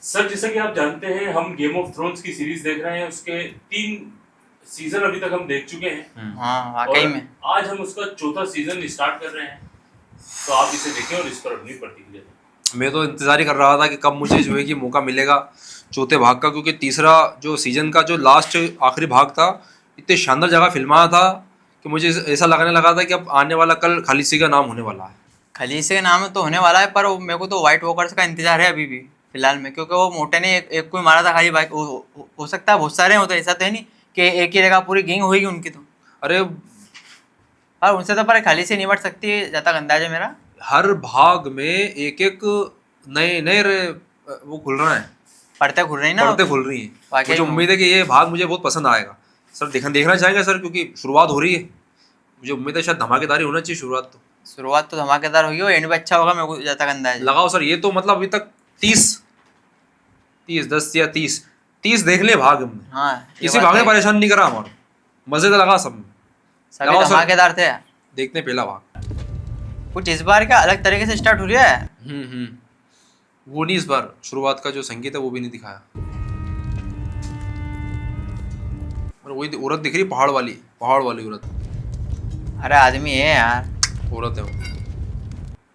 Sir जैसा कि आप जानते हैं हम गेम ऑफ थ्रोन्स की सीरीज देख रहे हैं, उसके 3 सीजन अभी तक हम देख चुके हैं। हाँ वाकई में आज हम उसका 4था सीजन स्टार्ट कर रहे हैं, तो आप इसे देखें और इस पर अपनी प्रतिक्रिया दें। मैं तो इंतजार ही कर रहा था कि कब मुझे जो है कि मौका मिलेगा चौथे भाग का, क्योंकि तीसरा जो सीजन का जो लास्ट आखिरी भाग था इतने शानदार जगह फिल्माया था कि मुझे ऐसा लगने लगा था कि अब आने वाला कल खालिसी का नाम होने वाला है। खलीसे का नाम तो होने वाला है, पर मेरे को तो व्हाइट वॉकर्स का इंतजार है अभी भी फिलहाल में, क्योंकि वो मोटे ने एक को ही मारा था खाली भाई। हो सकता है बहुत सारे होते, ऐसा तो है नहीं कि एक ही जगह पूरी गैंग होगी उनकी। तो अरे और उनसे तो पर खाली से निपट सकती है, जहाँ तक अंदाजा मेरा। हर भाग में एक एक नए नए वो खुल रहा है, पढ़ते खुल रही ना, पर्दे खुल रही हैं। वाकई मुझे में। उम्मीद है कि ये भाग मुझे बहुत पसंद आएगा सर। देखना चाहेंगे सर, क्योंकि शुरुआत हो रही है। मुझे उम्मीद है शायद धमाकेदार ही होना चाहिए शुरुआत तो धमाकेदार होगी और एंड भी अच्छा होगा, मेरे को जहाँ तक अंदाजा लगाओ सर। ये तो मतलब अभी तक 30 देख ले भाग हमने। हाँ किसी भाग ने परेशान नहीं करा हमारा, मजे तो लगा सब में। सभी लगाओ सर। धमाकेदार थे यार। देखते हैं पहला भाग। कुछ इस बार का अलग तरीके से स्टार्ट हो रहा है। वो नहीं, इस बार शुरुआत का जो संगीत है वो भी नहीं दिखाया। और वही औरत दिख रही, पहाड़ वाली औरत। अरे आदमी है यार, औरत है वो,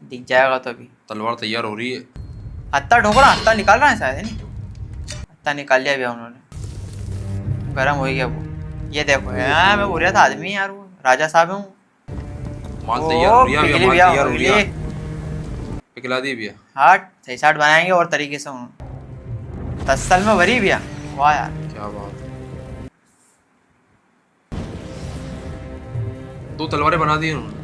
दिख जाएगा तो अभी। तलवार तैयार हो रही है। हत्ता ठोकरा, हत्ता निकाल रहा है शायद, है नहीं? हत्ता निकाल लिया भैया उन्होंने, गरम हो गया वो। ये देखो यार, मैं बोल रहा था आदमी यार, वो राजा साहब हूँ। माल तैयार हो रही है, माल तैयार हो रही है। है। पिघला दी भैया। हाँ सही साठ बनाएंगे और तरीके से उन्होंने तसल में भरी भैया। वाह यार क्या बात है। 2 तलवारें बना दी उन्होंने।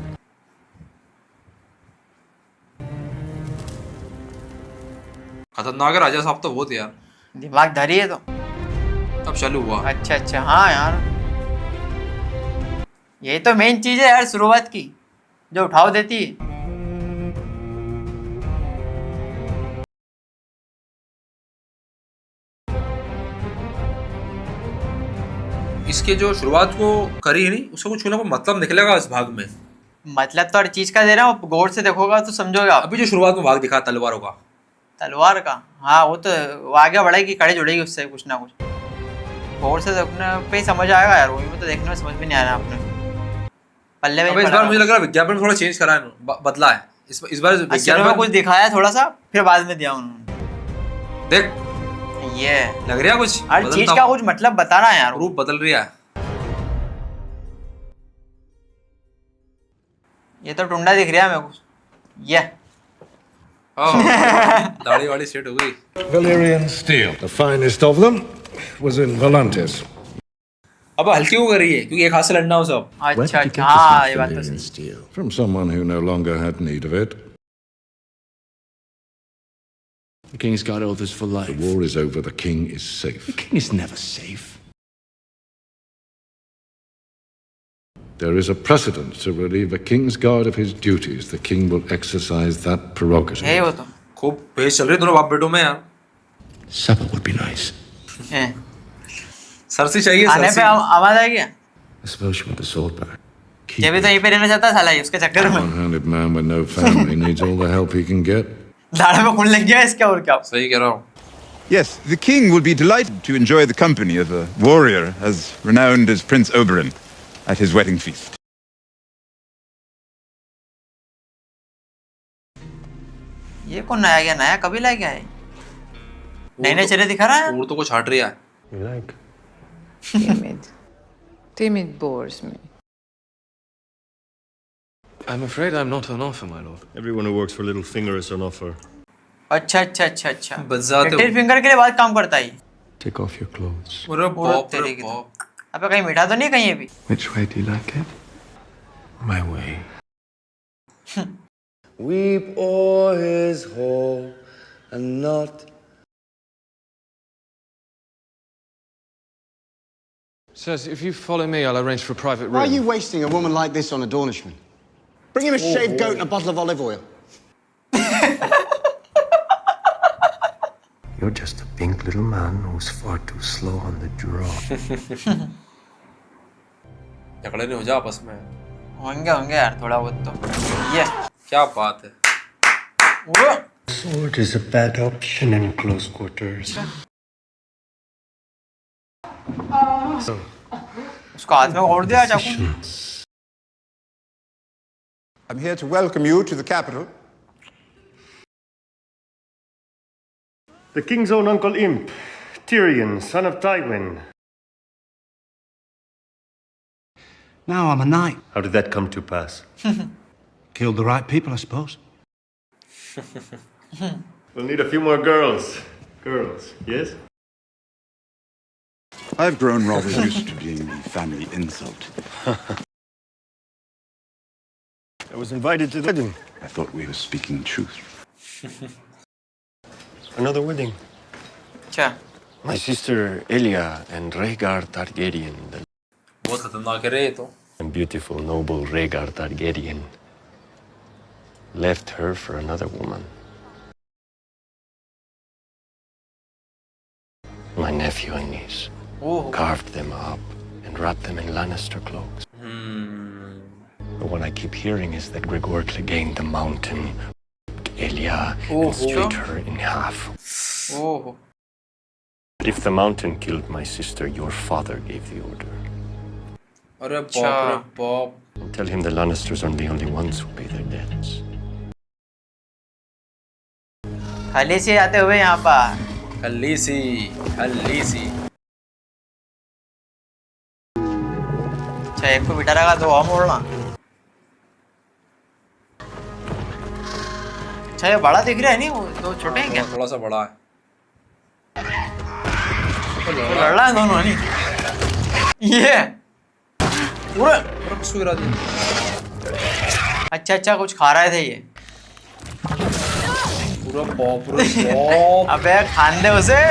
खतरनाक है राजा साहब तो बहुत यार। दिमाग धरी है तो। अब चालू हुआ। अच्छा हाँ यार, यही तो मेन चीज है यार शुरुआत की, जो उठाव देती है। इसके जो शुरुआत को करी है नहीं, उसका कुछ ना कुछ मतलब निकलेगा इस भाग में। मतलब तो हर चीज का दे रहा हूँ, गौर से देखोगा तो समझोगे आप। अभी जो शुरुआत में भाग दिखा तलवारों का, तलवार का, हाँ वो तो वो आगे बढ़ेगी, कड़े जुड़ेगी उससे कुछ ना कुछ। गौर से देखने पे ही समझ आएगा यार, वही में तो देखने में समझ में नहीं आया आपने पल्ले में। इस बार मुझे लग रहा है विज्ञापन थोड़ा चेंज करा है, बदला है इस बार विज्ञापन कुछ दिखाया थोड़ा सा, फिर बाद में दिया उन्होंने। देख ये लग रहा है कुछ हर चीज का कुछ मतलब बताना है यार, रूप बदल रहा है। ये तो टुंडा दिख रहा है मेरे को। ये दाढ़ी वाली सेट हो गई। Valyrian steel. The finest of them was in Volantis. अब हल्की हो रही है क्योंकि एक हाथ से लड़ना हो सब। अच्छा हाँ ये बात तो सही। Steel. From someone who no longer had need of it. The king's got orders for life. The war is over. The king is safe. The king is never safe. There is a precedent to relieve a king's guard of his duties. The king will exercise that prerogative. है वो तो खूब पेश चल रही दोनों बाप बेटों में यार। Supper would be nice. है। सरसी चाहिए आने पे आवाज आएगी। I suppose you want the sword back. ये भी तो यहीं पे रहना चाहता है साला, उसके चक्कर में। One-handed man with no family needs all the help he can get. दाढ़ में खून लग गया इसके, और क्या। सही कह रहा हूँ। Yes, the king will be delighted to enjoy the company of a warrior as renowned as Prince Oberyn at his wedding feast. ये कौन नया गया, नया कभी लाया गया है? नए चेहरे दिखा रहा है। और तो कुछ हट रहा है। You like? Timid bores me. I'm afraid I'm not on offer, my lord. Everyone who works for Littlefinger is on offer. अच्छा। बजाते लिटिल फिंगर के लिए बहुत काम करता है। Take off your clothes. अरे बाप रे तेरे की तो। बाप। अबे कहीं मीठा तो नहीं कहीं अभी? Which way do you like it? My way. Weep o'er his hall and not. Sirs, if you follow me, I'll arrange for a private room. Why are you wasting a woman like this on a Dornishman? Bring him a shaved goat and a bottle of olive oil. You're just a pink little man who's far too slow on the draw. झगड़े नहीं हो जा आपस में। होंगे यार थोड़ा बहुत तो। ये क्या बात है। वो Sword is a bad option in close quarters. उसको हाथ में फोड़ दिया चाकू। I'm here to welcome you to the capital. The king's own uncle Imp, Tyrion, son of Tywin. Now I'm a knight. How did that come to pass? Killed the right people, I suppose. We'll need a few more girls. Girls, yes? I've grown rather used to being the family insult. I was invited to the wedding. I thought we were speaking truth. Another wedding. अच्छा, My sister Arya and Rhaegar Targaryen, the बहुत खतरनाक है रे ये तो। beautiful, noble Rhaegar Targaryen, left her for another woman. My nephew and niece carved them up and wrapped them in Lannister cloaks. But what I keep hearing is that Gregor Clegane the Mountain raped Arya and split her in half. Oh, But if the Mountain killed my sister, your father gave the order. अरे बाप रे बाप। And tell him the Lannisters aren't the only ones who pay their debts. खाली से आते हुए यहाँ पर। Khaleesi Khaleesi. अच्छा, एक को बिठा रखा तो और मोड़ना। अच्छा, ये बड़ा दिख रहा है नहीं, वो दो छोटे हैं क्या? थोड़ा सा बड़ा है। तो लड़ रहा है दोनों नहीं? ये पूरा पूरा कुछ गिरा दिया। अच्छा कुछ खा रहे थे ये। पूरा बाप रे बाप। अबे खान दे उसे,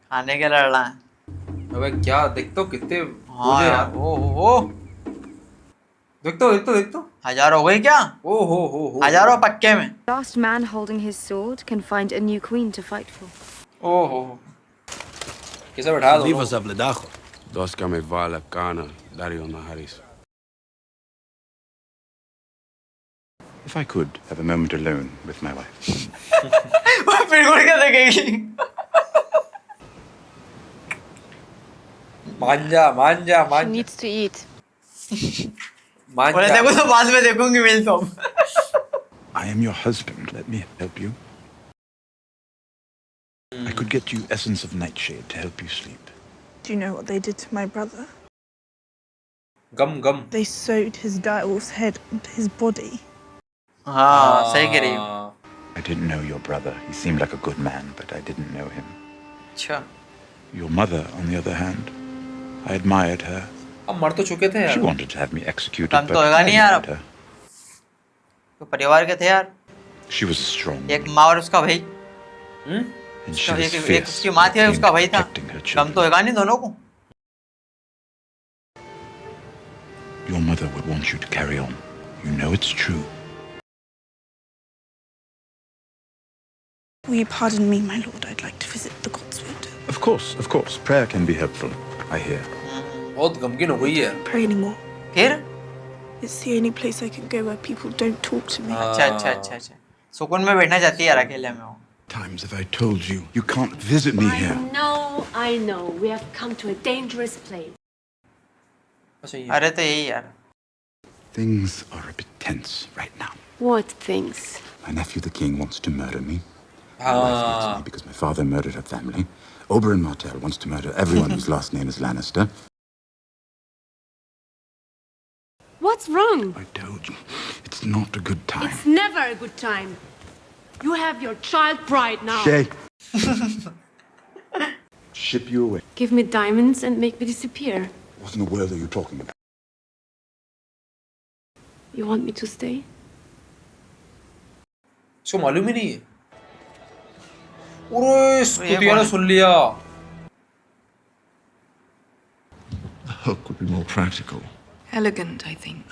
खाने के लड़ रहा है। अबे क्या देखते हो कितने हाँ बोझे यार, ओ देखते हो। हजार हो गई क्या? ओ हो। हजारों पक्के में। Last man holding his sword can find a new queen to fight for. ओहो, कैसे बैठा दो? Vivas Abledajo. Dos que me vale cana, Dario Naharis. If I could have a moment alone with my wife. फिर गुड़ क्या देखेगी? मांजा। She needs to eat. बोले देखो तो बाद में देखूंगी मिल तो। I am your husband. Let me help you. I could get you essence of nightshade to help you sleep. Do you know what they did to my brother? Gum. They sewed his direwolf's head onto his body. हाँ, सही कह रही हो। I didn't know your brother. He seemed like a good man, but I didn't know him. अच्छा, Your mother, on the other hand, I admired her. अब मर तो चुके थे She यार। wanted to have me executed, काम but तो होगा I नहीं यार admired अब। her. तो परिवार के थे यार, She was a strong एक woman, माँ और उसका भाई। and she was एक fierce उसकी माँ थी और when it उसका came भाई to था। protecting her कम तो children. होगा नहीं दोनों को। Your mother would want you to carry on. You know it's true. Will you pardon me, my lord? I'd like to visit the Godswood. Of course. Prayer can be helpful, I hear. बहुत गमगीन हो गई है। Pray anymore. फिर? It's the only place I can go where people don't talk to me. अच्छा। सुकून में बैठना चाहती है यार अकेले में वो। Times have I told you, you can't visit me here. I know. We have come to a dangerous place. अच्छा ये। अरे तो यही यार। Things are a bit tense right now. What things? My nephew the king wants to murder me. My wife hates me because my father murdered her family. Oberyn Martell wants to murder everyone whose last name is Lannister. What's wrong? I told you, it's not a good time. It's never a good time. You have your child bride now. Shay. Ship you away. Give me diamonds and make me disappear. What in the world are you talking about? You want me to stay? इसको मालूम ही नहीं है। अरे इसको ने सुन लिया। The hook would be more practical. Elegant, I think.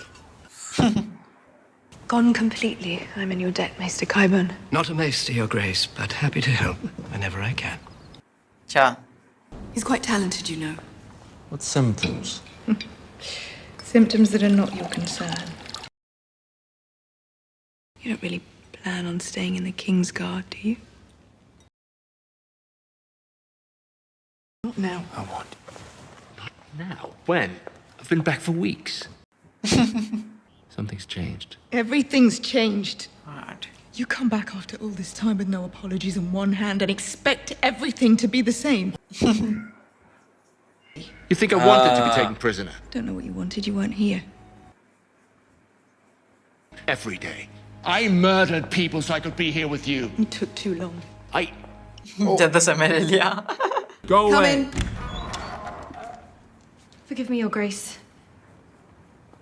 Gone completely. I'm in your debt, Maester Qyburn. Not a maester, Your Grace, but happy to help whenever I can. अच्छा, He's quite talented, you know. What symptoms? Symptoms that are not your concern. You don't really plan on staying in the King's Guard, do you? Not now. I want. Not now. When? I've been back for weeks. Something's changed. Everything's changed. Alright. You come back after all this time with no apologies in one hand and expect everything to be the same. You think I wanted to be taken prisoner? Don't know what you wanted. You weren't here. Every day. I murdered people so I could be here with you. It took too long. ज़्यादा समय ले लिया. Go Come away. in. Forgive me, Your Grace.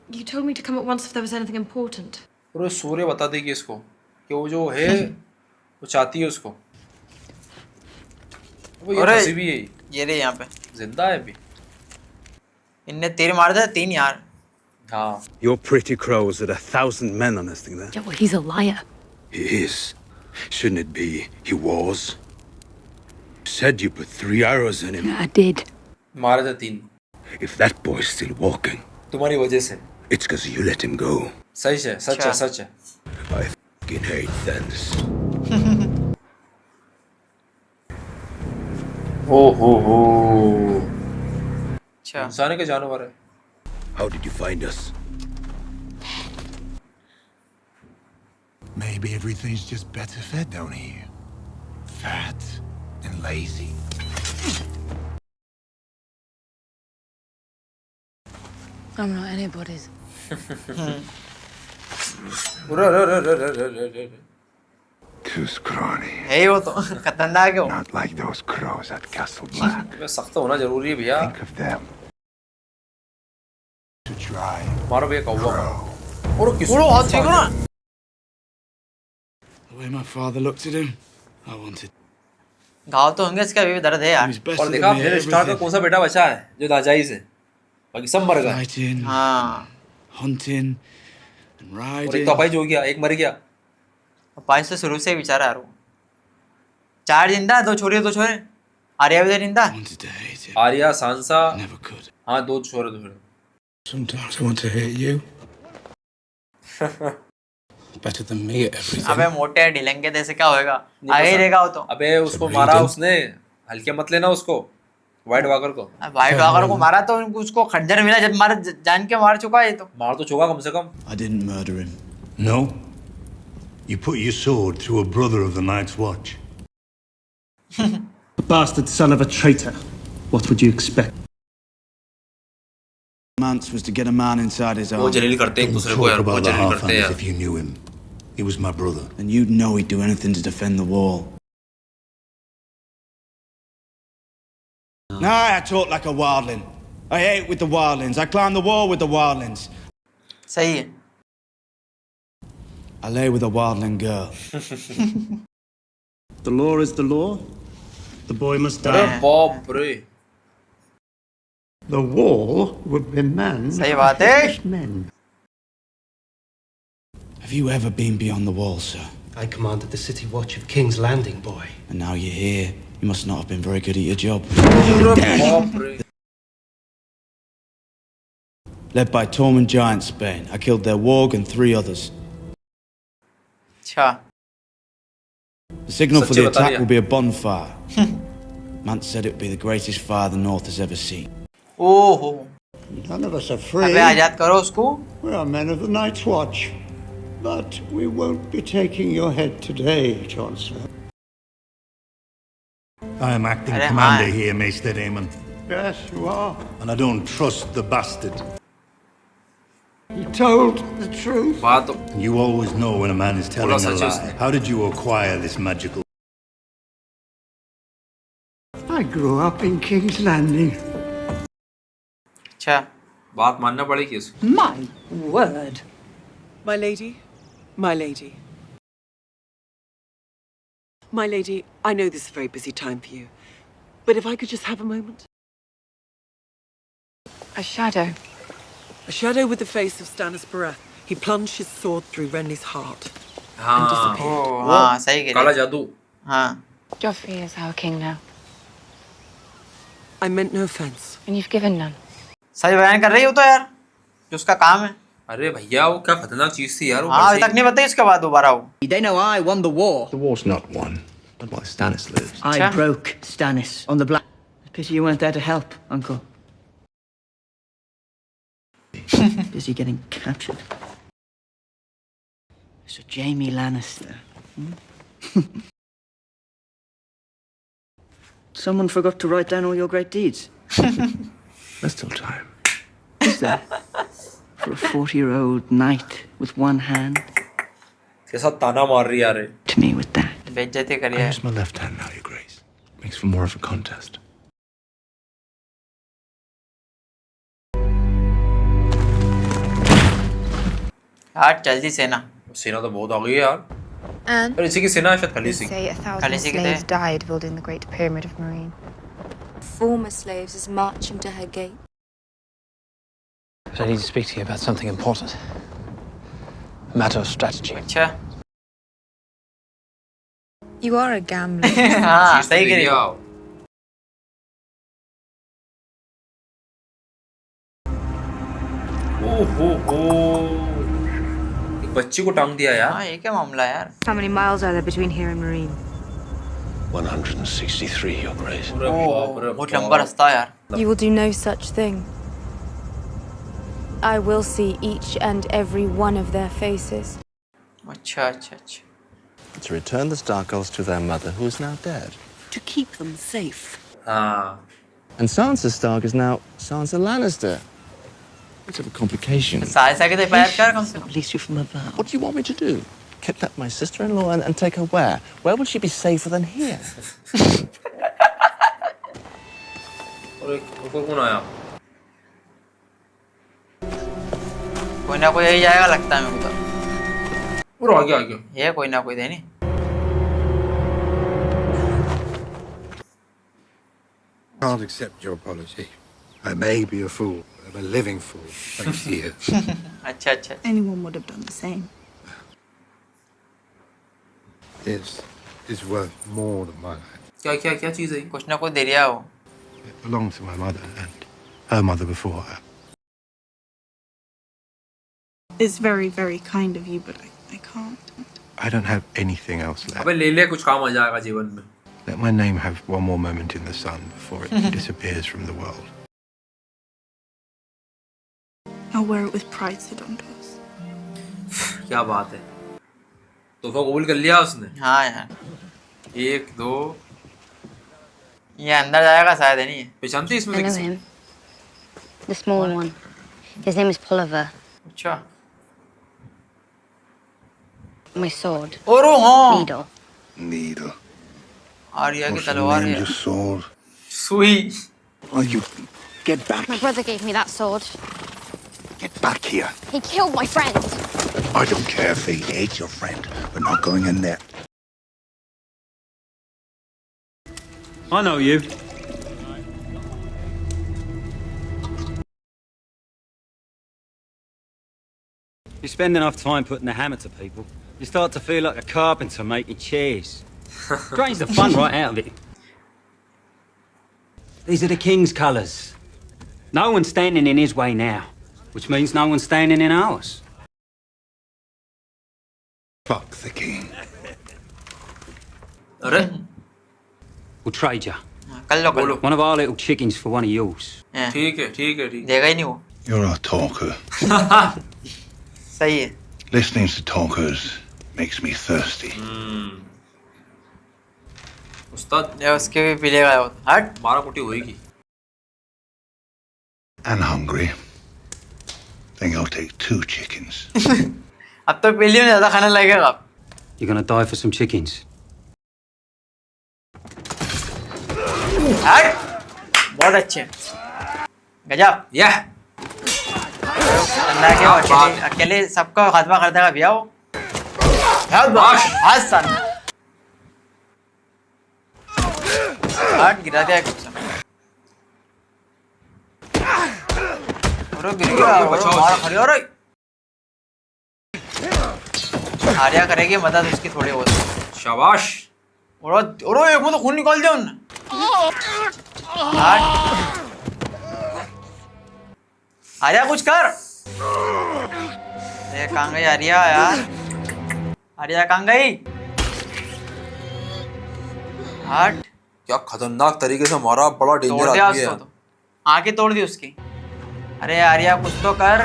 You told me to come at once if there was anything important. पूरे सूर्य बता देगी इसको कि वो जो है वो चाहती है उसको. वो ये फंसी भी है. ये रहे यहाँ पे. जिंदा है अभी. इनने तीर मार दिया 3 यार. हाँ. Your pretty crows had 1,000 men on this thing there. Yeah, well, he's a liar. He is. Shouldn't it be he was? Said you put 3 arrows in him. I did. मारा था 3. If that boy's still walking, तुम्हारी वजह से. it's because you let him go. सच है, सच है, सच है. I fucking hate thens. ओ हो. अच्छा. इंसान का जानवर है. How did you find us? Maybe everything's just better fed down here. Fat and lazy. I'm not anybody's. Too scrawny. है ही वो तो खतरनाक है वो. Not like those crows at Castle Black. सख्त होना जरूरी है भैया. Think of them. To try. मारो भैया कौवा. और किस? वो हाथ फेंको ना. The way my father looked at him, I wanted. घाव तो होंगे इसका भी दर्द है यार. और देखा मेरे स्टार का कौन सा बेटा बचा है जो राजाई से. बाकी सब मर गए. Fighting, हाँ. hunting, and और riding. एक तो अपाई जो हो गया, एक मर गया. पाँच तो शुरू से ही बेचारा यार वो. 4 जिंदा, 2 छोरे. आर्या भी तो जिंदा. Wanted to hate it. Arya, सांसा. Never could. हाँ 2 छोरे. Sometimes I want to hate you. Better than me at everything. अबे मोटे ढिलेंगे जैसे क्या होएगा. आगे ही रहेगा वो तो. अबे उसको मारा उसने. हल्के मत लेना उसको. व्हाइट वॉकर को. व्हाइट वॉकर को मारा तो उसको खंजर मिला जब मार जान के मार चुका है तो. मार तो चुका कम से कम. I didn't murder him. No? You put your sword through a brother of the Night's Watch. A bastard son of a traitor. What would you expect? Mance was to get a man inside his वो arm. जलील करते हैं एक दूसरे को यार. वो जलील करते हैं यार. If you knew him, he was my brother. And you'd know he'd do anything to defend the wall. Nah, I talk like a wildling. I ate with the wildlings. I climbed the wall with the wildlings. सही है. I lay with a wildling girl. The law is the law. The boy must अरे die. बाप रे. The wall would be manned सही बात है. by men. Have you ever been beyond the wall, sir? I commanded the city watch of King's Landing, boy. And now you're here. You must not have been very good at your job. बाप रे. Led by Tormund Giantsbane, I killed their warg and 3 others. अच्छा. The signal for सच्ची the बता attack दिया. will be a bonfire. Mance said it would be the greatest fire the North has ever seen. ओहो. None of us are अबे free. आजाद करो उसको. We are men of the Night's Watch. But we won't be taking your head today, Chancellor. I am acting अरे commander हाँ. here, Maester Daemon. Yes, you are. And I don't trust the bastard. He told the truth. बात. You always know when a man is telling a सच है lie. उसने. How did you acquire this magical? I grew up in King's Landing. अच्छा. बात मानना पड़ेगी उसको. My word. My lady, my lady. My lady, I know this is a very busy time for you, but if I could just have a moment. A shadow. A shadow with the face of Stannis Barath. He plunged his sword through Renly's heart and हाँ. disappeared. ओ हाँ सही कह काला रही. जादू. हाँ. Joffrey is our king now, I meant no offense. and you've given none. सही बयान कर रही हो तो यार. जो उसका काम है. अरे भैया वो क्या खतरनाक चीज थी यार वो। हाँ अभी तक नहीं बताई उसके बाद दोबारा वो। They know I won the war. The war's not won, but why Stannis lives. I broke Stannis on the black. Pity you weren't there to help, Uncle. Busy getting captured. So Jaime Lannister. Someone forgot to write down all your great deeds. There's still time. Is there? For a 40-year-old knight with one hand? कैसा ताना मार रही यार। To me with that. बेइज्जती करी I है। use my left hand now, Your Grace. Makes for more of a contest. यार जल्दी सेना। सेना तो बहुत आ गई है यार। And पर इसी की सेना शायद खलीसी। Say 1,000 Khaleesi की slaves थे। died building the Great Pyramid of Marine. Former slaves is marching to her gate. But I need to speak to you about something important. A matter of strategy. अच्छा। You are a gambler. हाँ सही करी। एक बच्ची को टांग दिया यार। हाँ ये क्या मामला है यार। How many miles are there between here and Marine? 163, Your Grace. बहुत लंबा रास्ता है यार। You will do no such thing. I will see each and every one of their faces. अच्छा अच्छा अच्छा। To return the Stark girls to their mother, who is now dead. To keep them safe. हाँ। And Sansa Stark is now Sansa Lannister. Bit of a complication. साइसा के तो पैर कर कम से कम। Release you from a vow. What do you want me to do? Kidnap my sister-in-law and take her where? Where will she be safer than here? और कौन आया? कोई ना कोई यही जाएगा लगता है मेरे को तो। पूरा आ गया। ये कोई ना कोई दे नहीं। Can't accept your apology. I may be a fool. I'm a living fool, thanks to you. अच्छा अच्छा। Anyone would have done the same. This is worth more than my life. क्या चीज है? कुछ ना कुछ दे दिया वो। It belonged to my mother and her mother before her. It's very, very kind of you, but I can't. I don't have anything else left. अबे ले कुछ काम आ जाएगा जीवन में। Let my name have one more moment in the sun before it disappears from the world. I'll wear it with pride, Sidondos. क्या बात है? तोहफा कबूल कर लिया उसने? हाँ यार। 1 2 ये अंदर जाएगा शायद नहीं। पहचानती है इसमें I know किसी? him. The small one. His name is Pulliver. अच्छा। My sword. और वो हाँ। Needle. Needle. आर्या की What's the तलवार name है। of your sword? सुई। Oh, you get back! My brother gave me that sword. Get back here! He killed my friend. I don't care if he ate your friend. We're not going in there. I know you. You spend enough time putting the hammer to people, you start to feel like a carpenter making chairs. Drains the fun right out of it. These are the king's colours. No one's standing in his way now, which means no one's standing in ours. Fuck the king. अरे We'll trade you. कर लो। One of our little chickens for one of yours. ठीक है। देगा ही नहीं वो। You're a talker. सही है। Listening to talkers makes me thirsty. उस्ताद ये उसके भी पी लेगा वो। हट। 12 कुटी होएगी। And hungry. Think I'll take 2 chickens. अब तो पहले में ज़्यादा खाने लगेगा। You're gonna die for some chickens. हट। बहुत अच्छे। गजब। या। अंदर के अकेले सबको खात्मा कर देगा भैया वो। आज सन। हट गिरा दिया कुछ। और गिर गया। मार खड़ी हो रही। आर्या करेगी मदद उसकी थोड़ी बहुत। शाबाश। और एक मुंह तो खून निकाल दिया उन्होंने। आर्या कुछ कर। अरे कहाँ गई आर्या यार? आर्या कहाँ गई? हट। क्या खतरनाक तरीके से मारा, बड़ा डेंजर तोड़ दिया आदमी उसको है। तो, आंखें तोड़ दी उसकी। अरे आर्या कुछ तो कर,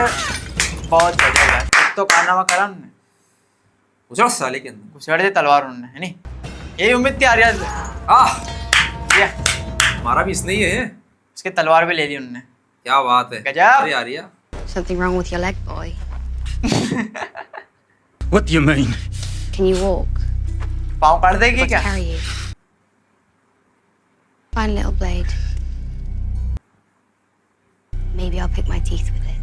बहुत गजब है, कुछ तो कारनामा करा उन्होंने। घुसड़ साले के अंदर, घुसड़ दी तलवार उन्होंने, है नहीं? यही उम्मीद थी आर्या से। मारा भी इसने ही है। उसकी तलवार भी ले ली उन्होंने। क्या बात है। गजब। अरे Arya, Something wrong with your leg, boy. What do you mean? Can you walk? पाँव काट देगी Let's क्या? carry you. Find a little blade. Maybe I'll pick my teeth with it.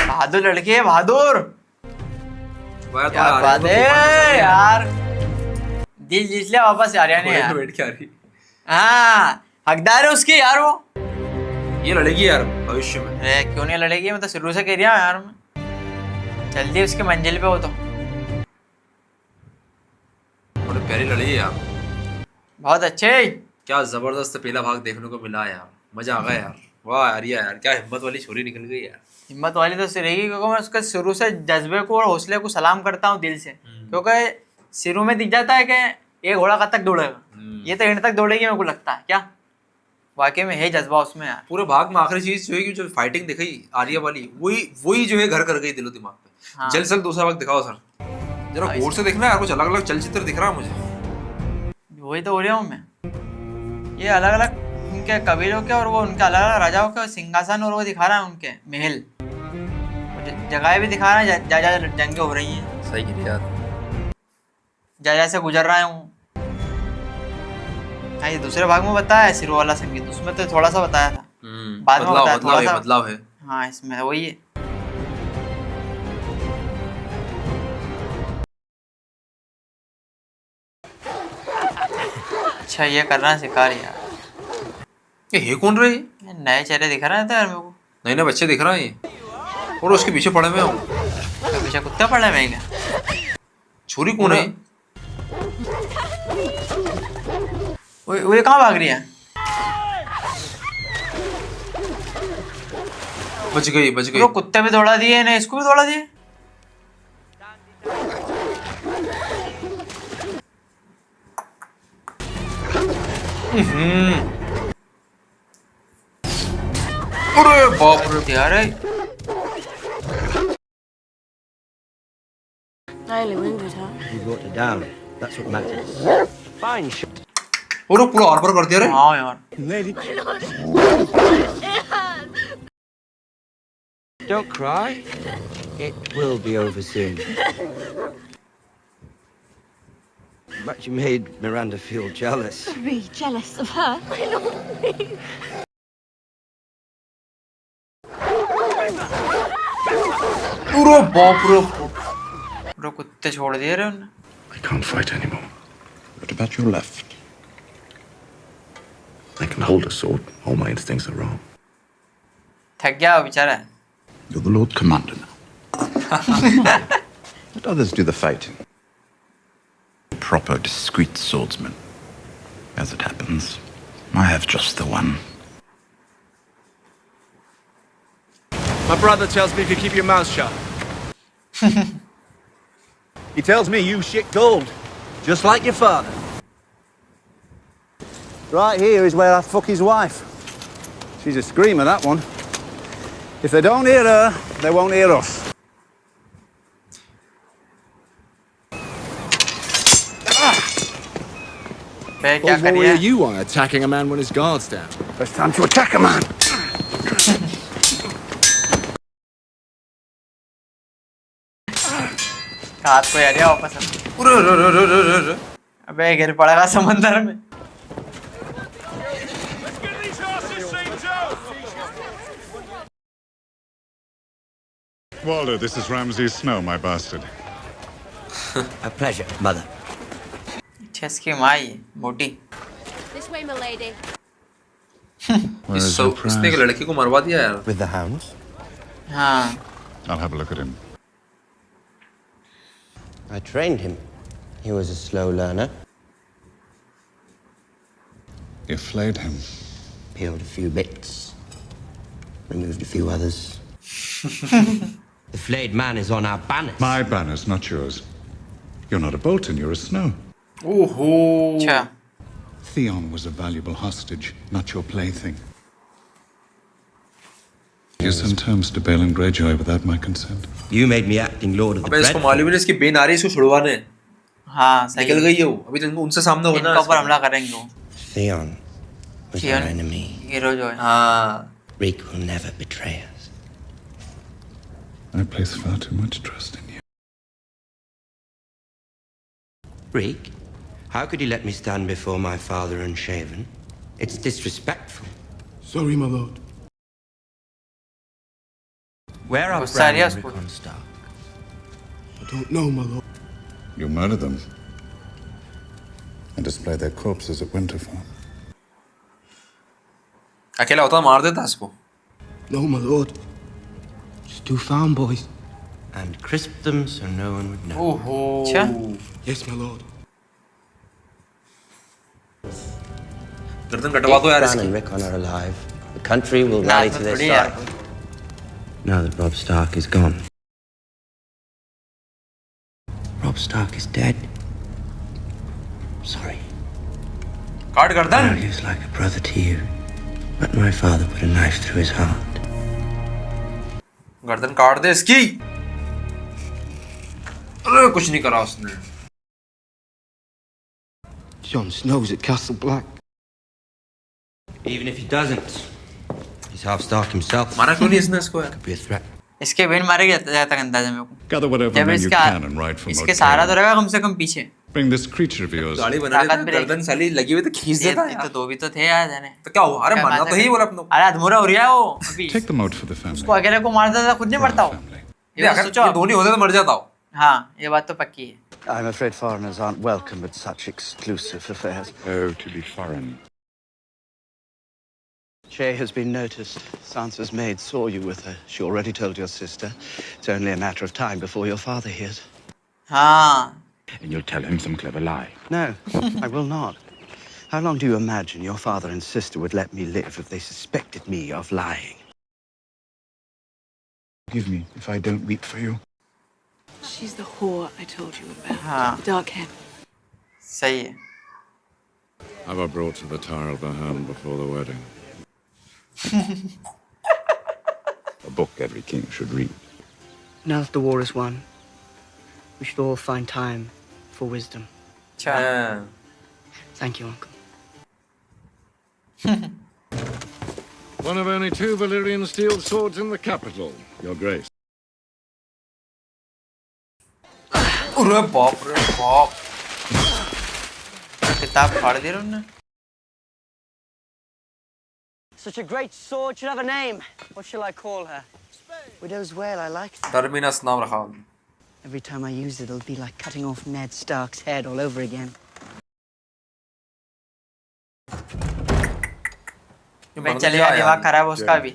बहादुर लड़की है, बहादुर। क्या क्या बात है यार, दिल जीत लिया वापस आर्या ने यार। बैठ के आ रही। हाँ, हकदार है उसकी यार वो। ये लड़ेगी यार भविष्य में। अरे क्यों नहीं लड़ेगी, मैं तो शुरू से कह रहा हूँ यार। मैं जल्दी उसके मंजिल पे हो तो। बड़ी प्यारी लड़की यार, बहुत अच्छे। क्या जबरदस्त पहला भाग देखने को मिला यार, मजा आ गया यार। वाह आर्या यार, क्या हिम्मत वाली छोरी निकल गई यार। हिम्मत वाली तो रहेगी, क्योंकि मैं उसके शुरू से जज्बे को और हौसले को सलाम करता हूँ दिल से। क्योंकि शुरू में दिख जाता है कि ये घोड़ा कब तक दौड़ेगा, ये तो एंड तक दौड़ेगी, मेरे को लगता है। क्या वाकई में है जज्बा उसमें यार। पूरे भाग में आखिरी चीज जो है कि जो फाइटिंग दिखाई आर्या वाली, वही जो है घर कर गई दिलो दिमाग पे। हाँ। जल्द से जल्द दूसरा भाग दिखाओ सर, जरा गौर से देखना यार, कुछ अलग अलग चलचित्र दिख रहा है मुझे। वही तो हो रहा हूँ मैं। ये अलग अलग उनके कबीलों के और वो उनके अलग अलग राजाओं के सिंहासन और वो दिखा रहा है उनके महल, जगह भी दिखा रहा है, जा जंगें हो रही हैं। सही कह यार, जा से गुजर रहा हूँ। हाँ, ये दूसरे भाग में बताया है सिरो वाला संगीत, उसमें तो थोड़ा सा बताया था, बाद में बताया थोड़ा सा। बदलाव है। हाँ, इसमें वही है। अच्छा, ये कर रहा है शिकार यार। ये है कौन रही? नए चेहरे दिख रहे थे यार मेरे को। नए नए बच्चे दिख रहे हैं, और उसके पीछे पड़े हुए हूँ। उसके पीछे कुत्ते पड़े हुए हैं क्या? छोरी कौन है? वो कहाँ भाग रही है? बच गई बच गई। वो कुत्ते भी दौड़ा दिए ना, इसको भी दौड़ा दिए। अरे बाप रे यार, I only wounded her. You brought her down. That's what matters. Fine shot. और पूरा आर पार कर दिया रे। हाँ यार। Don't cry. It will be over soon. But you made Miranda feel jealous. Me jealous of her? My lord. पूरा बाप रे, पूरा कुत्ते छोड़ दिए रे उन्होंने। I can't fight anymore. What about your left? I can hold a sword. All my instincts are wrong. थक गया बेचारा। You're the Lord Commander now. Let others do the fighting. Proper, discreet swordsman. As it happens, I have just the one. My brother tells me to keep your mouth shut. He tells me you shit gold, just like your father. Right here is where I fuck his wife. She's a screamer, that one. If they don't hear her, they won't hear us. क्या कर रही है? You are attacking a man when his guard's down. It's time to attack a man. हाथ को यार वापस। अबे गिर पड़ेगा समंदर में। Waldo, this is Ramsay Snow, my bastard. A pleasure, mother. इसकी माँ ही मोटी। This way, my lady. इसने एक लड़की को मरवा दिया यार। With the hounds? हाँ। I'll have a look at him. I trained him. He was a slow learner. You flayed him. Peeled a few bits. Removed a few others. The flayed man is on our banners. My banners, not yours. You're not a Bolton, you're a Snow. अच्छा Theon was a valuable hostage, not your plaything. You sent terms to Balon Greyjoy without my consent. You made me acting lord of the अबे इसको Dreadful. मालूम है इसकी Ben आ रही है, इसको छुड़वाने हाँ सही निकल गई है वो, अभी तो उनसे सामना होना इनके ऊपर हमला करेंगे वो Theon was Theon, our enemy. Hero जो है हाँ Rick will never betray us. I place far too much trust in you. Rick, how could you let me stand before my father unshaven? It's disrespectful. Sorry, my lord. Where are गुस्सा आ Bran रही है and उसको Rickon Stark? I don't know, my lord. You murder them and display their corpses at Winterfell. अकेला होता मार देता इसको No, my lord. Just two farm boys. And crisp them so no one would know. अच्छा Yes, my lord. गर्दन कटवा दो यार If Bran इसकी and Rickon are alive, the country will ना rally तो to their थोड़ी यार side. Now that Robb Stark is gone. Robb Stark is dead. Sorry. काट गर्दन He was like a brother to you. But my father put a knife through his heart. गर्दन काट दे इसकी अरे कुछ नहीं करा उसने Jon Snow's at Castle Black. Even if he doesn't, he's half Stark himself. मारा क्यों नहीं इसने इसको यार Could be a threat. इसके बेन मारे जाता तक अंदाजा मेरे को Gather whatever जब men you इसका can and ride for इसके सहारा तो Moat रहेगा कम से कम पीछे Bring this creature of yours. गाड़ी बना ताकत दे भी रहेगी। गर्दन साली लगी हुई तो खींच ये देता ये तो यार दो भी तो थे यार जाने तो क्या हुआ अरे क्या मरना बात तो है? ही बोला अपनों अरे अधमूरा हो रहा है वो अभी Take them out for the उसको family. अकेले को मार देता खुद नहीं मरता वो ये ये अगर सोचो ये दोनों होते तो मर जाता हो हाँ ये बात तो पक्की है I'm afraid foreigners aren't welcome at such exclusive affairs. Oh, to be foreign. Shay has been noticed. Sansa's maid saw you with her. She already told your sister. It's only a matter of time before your father hears. हाँ And you'll tell him some clever lie. No, I will not. How long do you imagine your father and sister would let me live if they suspected me of lying? Forgive me if I don't weep for you. She's the whore I told you about. हाँ The dark hair. सही है Have I brought to the Tower of the Hound before the wedding? A book every king should read. Now that the war is won, we should all find time for wisdom. अच्छा Thank you, Uncle. One of only 2 Valyrian steel swords in the capital, Your Grace. अरे बाप रे बाप किताब फाड़ दी उन्होंने Such a great sword should have a name. What shall I call her? Widow's Wail, I like that. Terminus नाम रखा Every time I use it, it'll be like cutting off Ned Stark's head all over again. मैं चलेगा दिमाग खराब है उसका भी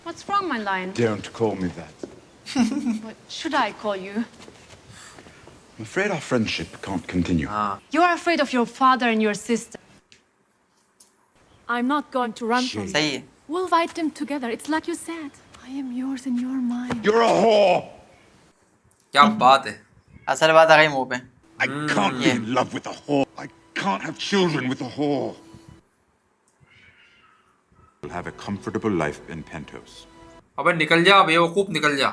What's wrong, my lion? Don't call me that. What should I call you? I'm afraid our friendship can't continue. You are afraid of your father and your sister. I'm not going to run from सही them. है We'll fight them together. It's like you said. I am yours and you're mine. You're a whore! क्या बात है असल बात आ गई मुंह पे I can't be in love with a whore. I can't have children with a whore. We'll have a comfortable life in Pentos. अबे निकल जा बेवकूफ निकल जा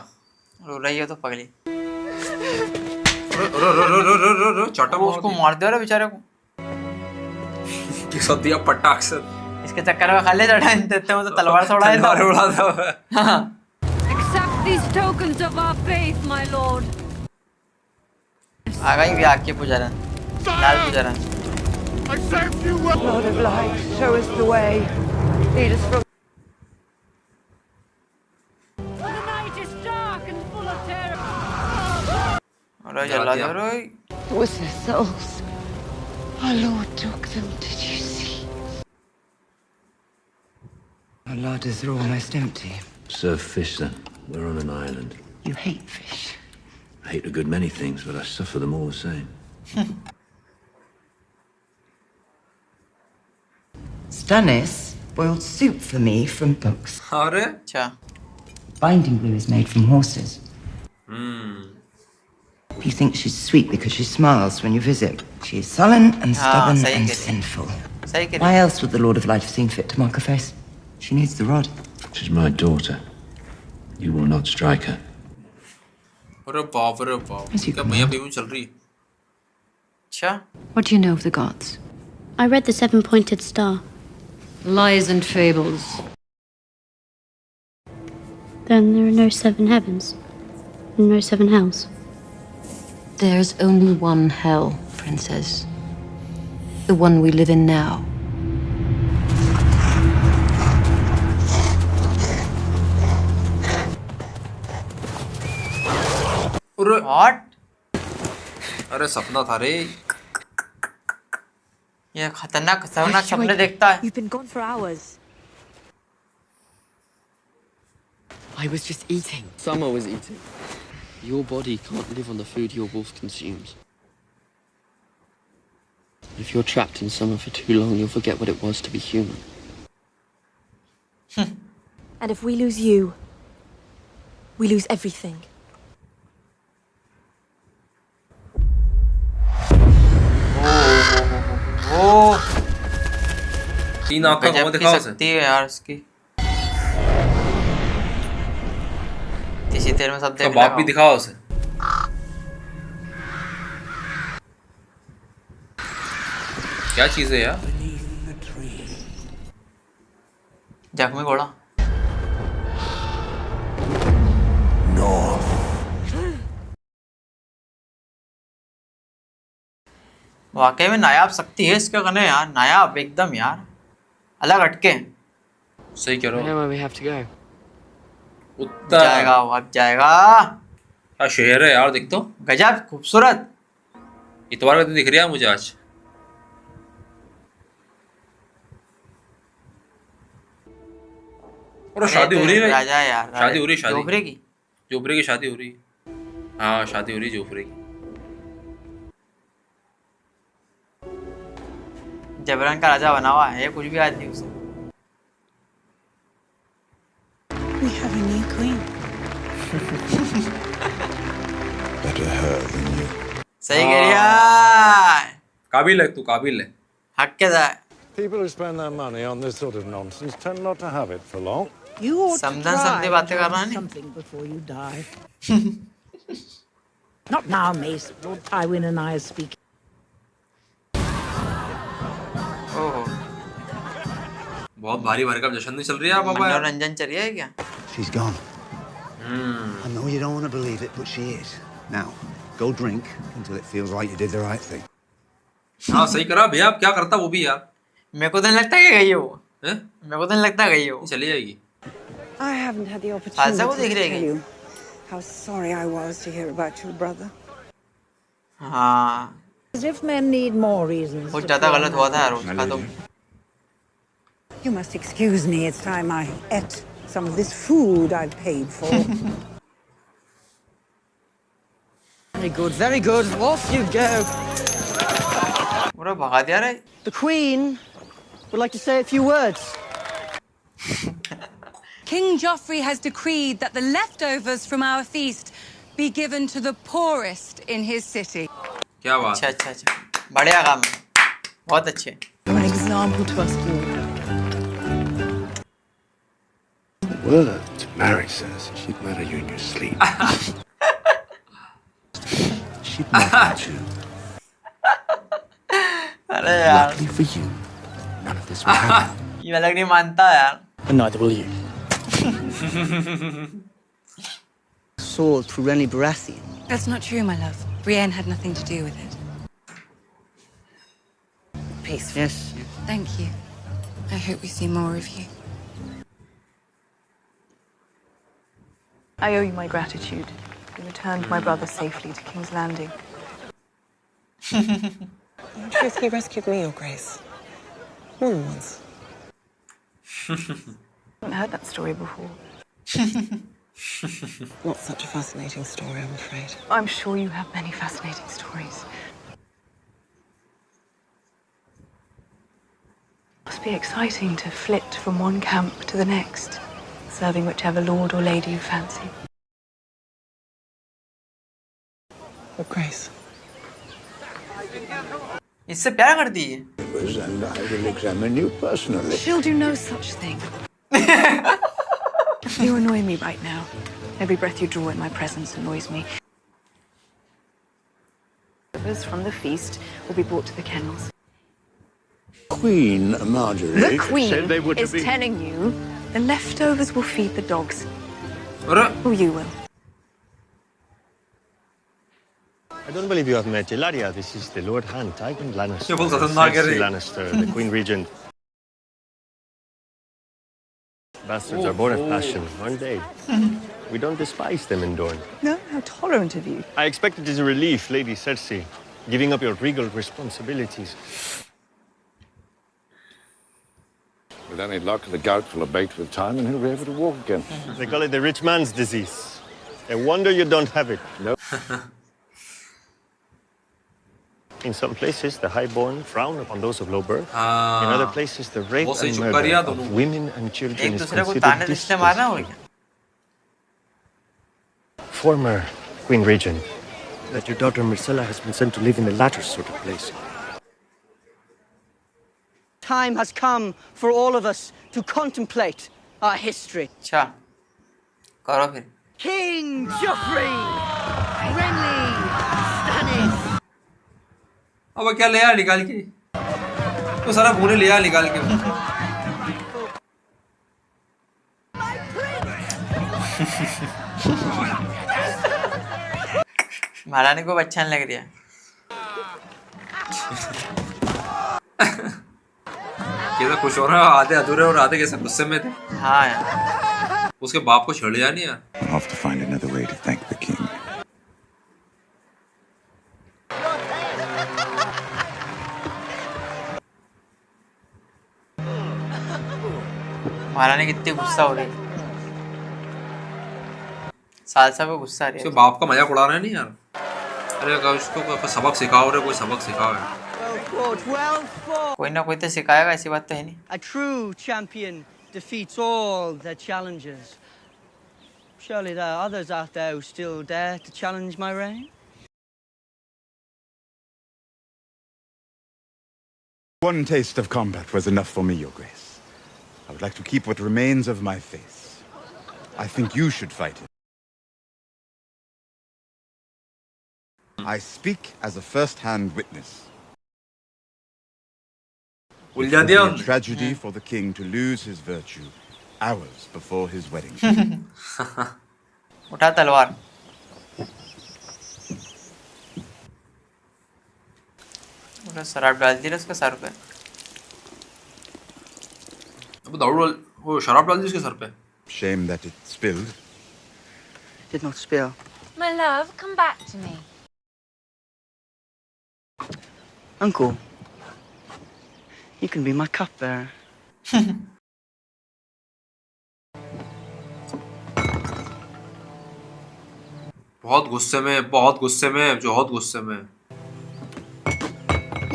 रो रही हो तो पगली रो रो रो रो रो रो रो चाटा वो उसको मार दे रहा बेचारे को किस दिया पटाख से इसके चक्कर में खाली चढ़ा देते हैं तो तलवार से उड़ा देता तलवार उड़ा दो हाँ Accept these tokens of our faith, my lord. आ गई भी आग की पुजारन लाल पुजारन Lord of light, show us the way. Lead us from... The night is dark and full of terror. अरे जला दे रे With their souls. Our Lord took them, did you see? Our larders are almost empty. Serve fish then. We're on an island. You hate fish. I hate a good many things, but I suffer them all the same. Stannis, boiled soup for me from books. अरे अच्छा Binding glue is made from horses. Hmm You think she's sweet because she smiles when you visit. She is sullen and हाँ stubborn सही and कह रही है sinful. सही कह रही Why है else would the Lord of Light have seen fit to mark her face? She needs the rod. She's my daughter. You will not strike her. अरे बाप क्या भैया भैया चल रही है अच्छा What do you know of the gods? I read the seven-pointed star. Lies and fables. Then there are no seven heavens, and no seven hells. There's only one hell, Princess. The one we live in now. What? अरे सपना था रे ये खतरनाक खतरनाक सपने देखता है You've been gone for hours. I was just eating. Summer was eating. Your body can't live on the food your wolf consumes. If you're trapped in summer for too long, you'll forget what it was to be human. And if we lose you, we lose everything. ओ तीन आँख का कौन गजब की दिखा उसे शक्ति है यार उसकी इसी तेरे में सब उसका देख बाप भी दिखा उसे क्या चीज है यार जख्मी घोड़ा वाकई में नायाब शक्ति है इसके कने यार नायाब एकदम यार अलग हटके सही कह रहा Where we have to go? उत्तर जाएगा वो अब जाएगा क्या शहर है यार देख तो गजब खूबसूरत इतवार का दिन दिख रहा है मुझे आज और शादी हो रही है राजा है यार शादी हो रही है शादी जोफरे की शादी हो रही है हाँ शादी हो रही है जोफरे की जबरन का राजा बना हुआ है ये कुछ भी आज नहीं उसे We have a new queen. Better her than you. सही कह रही है काबिल है तू काबिल है हक के था People who spend their money on this sort of nonsense tend not to have it for long. You ought to समझन try समझे बातें कर रहा है something before you die. Not now, Mace. Lord Tywin and I are speaking. ओहो बहुत भारी भरकम जश्न नहीं चल रही है बाबा मनोरंजन चल रहा है क्या She's gone. I know you don't want to believe it, but she is. Now, go drink until it feels like you did the right thing. हाँ सही करा भैया अब क्या करता वो भी यार मेरे को तो नहीं लगता कि गई है वो हैं मेरे को तो नहीं लगता गई है वो चली जाएगी I haven't had the Khalsa को opportunity देख to रही tell है you how sorry I was to hear about your brother. हाँ As if men need more reasons. कुछ to ज्यादा fall गलत हुआ था यार out. उसका तो You must excuse me. It's time I ate some of this food I've paid for. Very good, very good. Off you go. पूरा भगा दिया रे The Queen would like to say a few words. King Joffrey has decreed that the leftovers from our feast be given to the poorest in his city. क्या बात अच्छा अच्छा अच्छा बढ़िया काम है बहुत अच्छे You're an example to us all. Word to Mary says she'd murder you in your sleep. She'd murder you too. अरे यार Luckily for you, none of this will happen. ये अलग नहीं मानता यार And neither will you. Sword through Renly Baratheon. That's not true, my love. Brienne had nothing to do with it. Peace. Yes. Thank you. I hope we see more of you. I owe you my gratitude. You returned my brother safely to King's Landing. In truth, he rescued me, Your Grace. More than once. I haven't heard that story before. Not such a fascinating story, I'm afraid. I'm sure you have many fascinating stories. must be exciting to flit from one camp to the next, serving whichever lord or lady you fancy. Oh, Grace. इससे प्यार करती है. And I will examine you personally. She'll do no such thing. You annoy me right now. Every breath you draw in my presence annoys me. Leftovers from the feast will be brought to the kennels. Queen Marjorie The Queen said they were to is be... telling you the leftovers will feed the dogs. Or you will. I don't believe you have met Ilaria. This is the Lord Hand, Tywin Lannister. ये बहुत खतरनाक है रे. Cersei Lannister, the Queen Regent. Bastards are born of passion. One day. We don't despise them in Dorne. No, how tolerant of you. I expect it is a relief, Lady Cersei, giving up your regal responsibilities. With any luck, the gout will abate with time and he'll be able to walk again. They call it the rich man's disease. A wonder you don't have it. No. In some places, the highborn frown upon those of low birth. In other places, the rape बहुत सही and चुप कर दिया murder दोनों. of women and children एक is दूसरे को considered ताने से मारना हो disgraceful. गया. Former Queen Regent, that your daughter Myrcella has been sent to live in the latter sort of place. Time has come for all of us to contemplate our history. अच्छा, करो फिर. King Joffrey! Renly! Stannis! अब क्या ले आया निकाल के? तो सारा भूने ले आया निकाल के. महारानी को अच्छा नहीं लग रहा. कैसा खुश हो रहा है, आधे अधूरे और आधे कैसे गुस्से में थे. हाँ यार. उसके बाप को छेड़ लिया नहीं यार. I'll have to find another way to thank the king. महारानी कितनी गुस्सा हो रही है. सालसा पे गुस्सा आ रही उसके है. बाप का मजाक उड़ा रहे हैं नहीं यार. अरे अगर उसको कोई सबक सिखाओ रे, कोई सबक सिखाओ यार. Well fought! कोई ना कोई तो सिखाएगा, ऐसी बात तो है नहीं. A true champion defeats all their challengers. Surely there are others out there who still dare to challenge my reign? One taste of combat was enough for me, Your Grace. I would like to keep what remains of my face. I think you should fight it. I speak as a first-hand witness. It would be a tragedy for the king to lose his virtue hours before his wedding. उठा तलवार. पूरा शराब डाल दी उसके sir पे. अब दौड़ वो शराब डाल दी उसके सर पे. Shame that it spilled. Did not spill. My love, come back to me. Uncle, you can be my cupbearer. बहुत गुस्से में, बहुत गुस्से में, बहुत गुस्से में.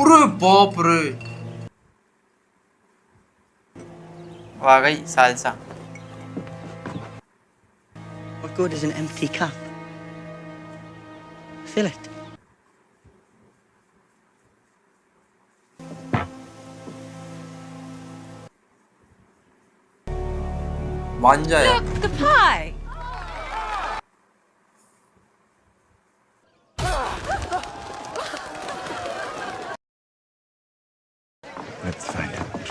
अरे बाप रे. वो आ गई salsa. What good is an empty cup? Fill it. मान जाए. Look, the pie! Let's find out.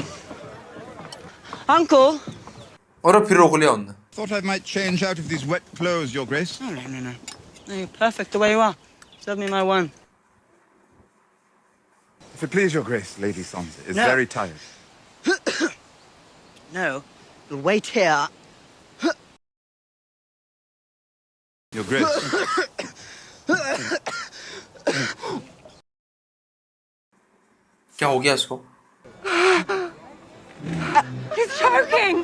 Uncle! और फिर रोक लिया उन्होंने. Thought I might change out of these wet clothes, Your Grace. No. No, you're perfect the way you are. Serve me my wine. If it please Your Grace, Lady Sansa is No. very tired. No, you'll wait here. Your Grace. क्या हो गया इसको? He's choking!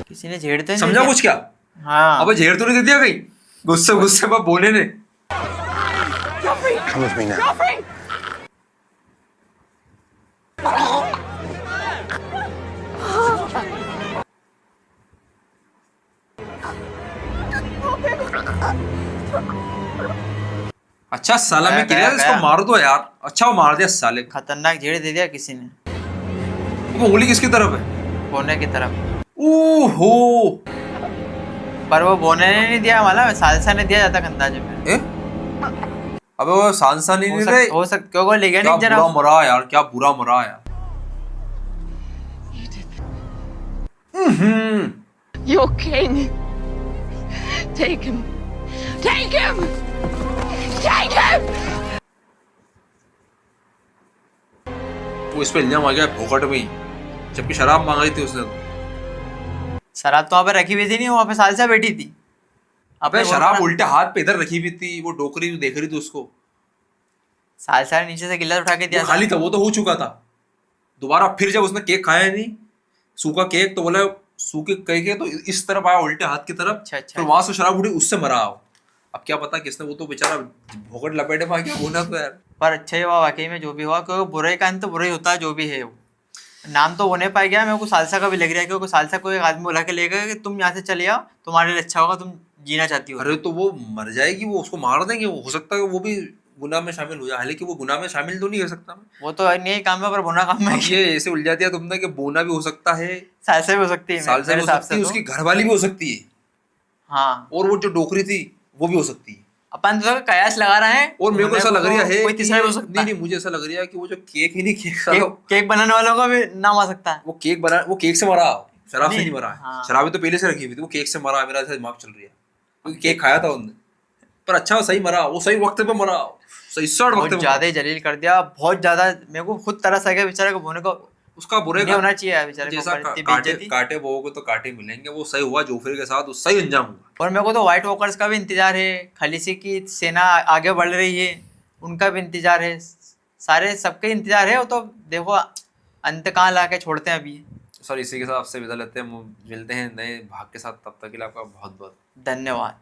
किसी ने झेड़ तो समझा कुछ क्या? हाँ. अबे झेड़ तो नहीं दे दिया कहीं? गुस्से में बोले ने. Joffrey! Come with me now. Joffrey! अच्छा साला मैं कह रहा इसको मार दो यार। अच्छा वो मार दिया साले। खतरनाक झेड़ दे दिया किसी ने। वो उंगली किसकी तरफ है? बोने की तरफ। ओहो पर वो बोने ने नहीं दिया वाला, सालसा ने दिया जाता अंदाजे में। अबे वो सांसा नहीं रहे। हो सकता क्योंकि लेगेनिक क्या जरा बुरा मरा यार, क्या बुरा मरा यार। Your king. Take him. Take him! Take him! वो इस पे इल्जाम आ गया भोकट में ही, जबकि शराब मांगी थी उसने। शराब तो वहाँ पे रखी हुई थी नहीं, वहाँ पे सालसा बैठी थी। अबे शराब उल्टे हाथ पे इधर रखी हुई थी, वो डोकरी जो देख रही थी उसको। सालसा ने नीचे से गिलास उठा के दिया वो खाली था, वो तो हो चुका था। दोबारा फिर जब उसने केक खाया नहीं, सूखा केक, तो बोला सूखे केक है तो इस तरफ आया उल्टे हाथ की तरफ। फिर वहां से शराब उठी, उससे मरा। अब क्या पता किसने, वो तो बेचारा भोकट लपेटे में आ गया होना तो यार। पर अच्छा ही हुआ वाकई में जो भी हुआ, क्योंकि बुराई का अंत तो बुरा ही होता है जो भी है। वो नाम तो होने पाए गया, मेरे को सालसा का भी लग रहा है, क्योंकि सालसा को एक आदमी बुला के लेगा कि तुम यहाँ से चले आओ, तुम्हारे लिए अच्छा होगा, तुम जीना चाहती हो। अरे तो वो मर जाएगी, वो उसको मार देंगे। वो हो सकता है वो भी गुनाह में शामिल हो जाए, हालांकि वो गुनाह में शामिल तो नहीं हो सकता। वो तो नहीं काम है, पर बुना काम में। ये ऐसे उलझा दिया तुमने कि बोना भी हो सकता है, सालसा भी हो सकती है, सालसा भी हो सकती है, उसकी घरवाली भी हो सकती है। हाँ, और वो जो डोकरी थी वो भी हो सकती है। अपन तो कयास लगा रहे हैं। और मेरे को ऐसा लग रहा है कोई तीसरा भी हो सकता है। नहीं, मुझे ऐसा लग रहा है कि वो जो केक ही नहीं, केक बनाने वालों का भी नाम आ सकता है। वो केक से मरा, शराब से नहीं मरा है। शराब तो पहले से रखी हुई थी, वो केक से मरा। मेरा दिमाग चल रहा है क्योंकि केक खाया था उन्होंने। पर अच्छा सही मरा, वो सही वक्त पे मरा, सही शॉट वक्त पे। बहुत ज्यादा ही जलील कर दिया, बहुत ज्यादा। मेरे को खुद तरस आ गया बेचारे को, बोने को उसका बुरे नहीं होना चाहिए बेचारे को। जैसा काटे वो को तो काटे मिलेंगे। वो सही हुआ जोफरी के साथ, सही अंजाम हुआ। और मेरे को तो व्हाइट वॉकर्स का भी इंतजार है, खलीसी की सेना आगे बढ़ रही है, उनका भी इंतजार है, सारे सबके इंतजार है। वो तो देखो अंत कहाँ ला के छोड़ते हैं अभी। सर इसी के साथ आपसे विदा लेते हैं, मिलते हैं नए भाग के साथ। तब तक के लिए आपका बहुत बहुत धन्यवाद।